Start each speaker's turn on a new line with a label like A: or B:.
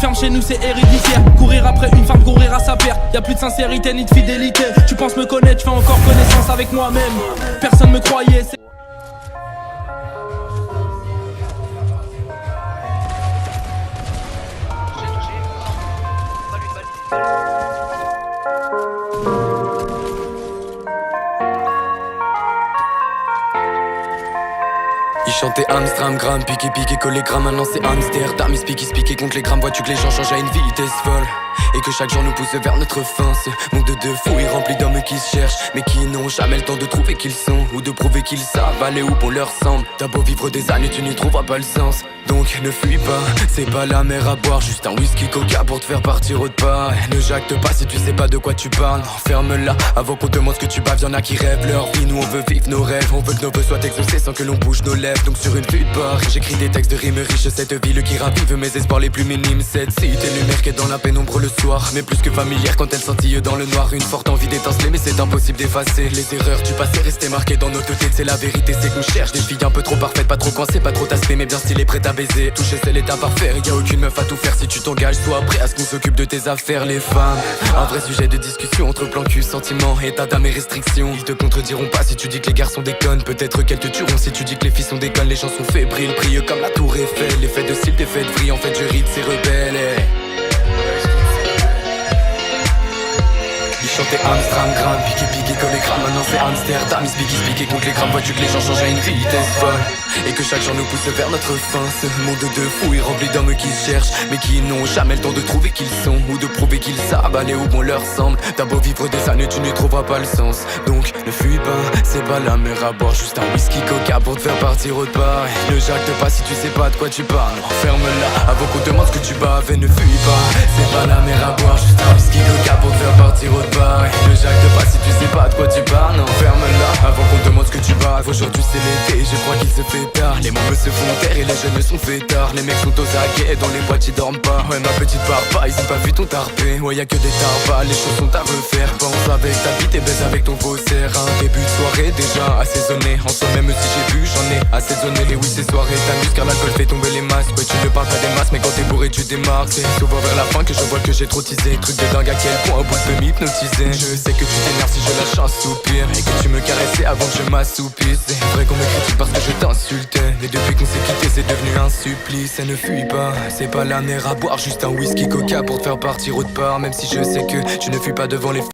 A: ferme chez nous c'est héréditaire. Courir après une femme, courir à sa perte. Y'a plus de sincérité ni de fidélité. Tu penses me connaître, tu fais encore connaissance avec moi-même. Personne me croyait.
B: Il chantait Amstram, gramme, piqué, collé, gramme. Maintenant c'est Amsterdam, il spiqué contre les grammes. Vois-tu que les gens changent à une vitesse folle et que chaque jour nous pousse vers notre fin. Ce monde de fouilles rempli d'hommes qui se cherchent, mais qui n'ont jamais le temps de trouver qui ils sont ou de prouver qu'ils savent aller où bon leur semble. T'as beau vivre des années, tu n'y trouveras pas le sens. Donc ne fuis pas, c'est pas la mer à boire, juste un whisky coca pour te faire partir autre part. Ne jacte pas si tu sais pas de quoi tu parles. Ferme-la avant qu'on te demande ce que tu baves. Y'en a qui rêvent leur vie, nous on veut vivre nos rêves. On veut que nos vœux soient exaucés sans que l'on bouge nos lèvres. Donc sur une flûte bar, j'écris des textes de rimes riches. Cette ville qui ravive mes espoirs les plus minimes. Cette cité lumière qui est dans la pénombre le soir, mais plus que familière quand elle scintille dans le noir. Une forte envie d'étinceler mais c'est impossible d'effacer les erreurs du passé restées marquées dans nos têtes. C'est la vérité, c'est qu'on cherche des filles un peu trop parfaites, pas trop coincées, pas trop taspées, mais bien stylées, prêtes à baiser. Toucher c'est l'état parfait, y a aucune meuf à tout faire. Si tu t'engages, sois prêt à ce qu'on s'occupe de tes affaires. Les femmes, un vrai sujet de discussion entre plan cul, sentiments, état d'âme et restrictions. Ils te contrediront pas si tu dis que les garçons déconnent. Peut-être qu'elles te tueront si tu dis que les filles sont déconnes. Les gens sont fébriles, brillent comme la tour Eiffel. Les faits de style, des faits de vrille, en fait je ris de ces rebelles. Il chantait Amstram, gramme, piqué, collé, gramme. Maintenant c'est Amsterdam, il spiqué contre les grammes. Vois-tu que les gens changent à une vitesse folle et que chaque jour nous pousse vers notre fin. Ce monde de fouilles rempli d'hommes qui se cherchent, mais qui n'ont jamais le temps de trouver qui ils sont ou de prouver qu'ils savent aller où bon leur semble. T'as beau vivre des années, tu n'y trouveras pas le sens. Donc ne fuis pas, c'est pas la mer à boire, juste un whisky coca pour te faire partir autre part. Ne jacte pas si tu sais pas de quoi tu parles. Ferme-la avant qu'on te demande ce que tu baves et ne fuis pas. C'est pas la mer à boire, juste un whisky coca pour te faire partir autre part. Ne jacte pas si tu sais pas de quoi tu parles. Non, ferme-la avant qu'on te demande ce que tu baves. Aujourd'hui c'est l'été, je crois qu'il se fait tard. Les membres se font taire et les jeunes sont fêtards. Les mecs sont aux aguets, dans les boîtes ils dorment pas. Ouais ma petite papa, ils ont pas vu ton tarpé. Ouais y'a que des tarpas, les choses sont à refaire. Pense avec ta bite et baise avec ton faussaire. Un début de soirée déjà assaisonné. En soi même si j'ai bu, j'en ai assaisonné. Et oui ces soirées t'amuses car l'alcool fait tomber les masques. Ouais tu ne parles pas des masses mais quand t'es bourré tu démarres. C'est souvent vers la fin que je vois que j'ai trop teasé. Truc de dingue à quel point au bout peut m'hypnotiser. Je sais que tu t'énerves si je lâche un soupir et que tu me caressais avant que je m'assoupisse. C'est vrai qu'on me critique parce que je t'insultais, et depuis qu'on s'est quitté c'est devenu un supplice. Et ne fuis pas, c'est pas la mer à boire, juste un whisky coca pour te faire partir autre part. Même si je sais que tu ne fuis pas devant les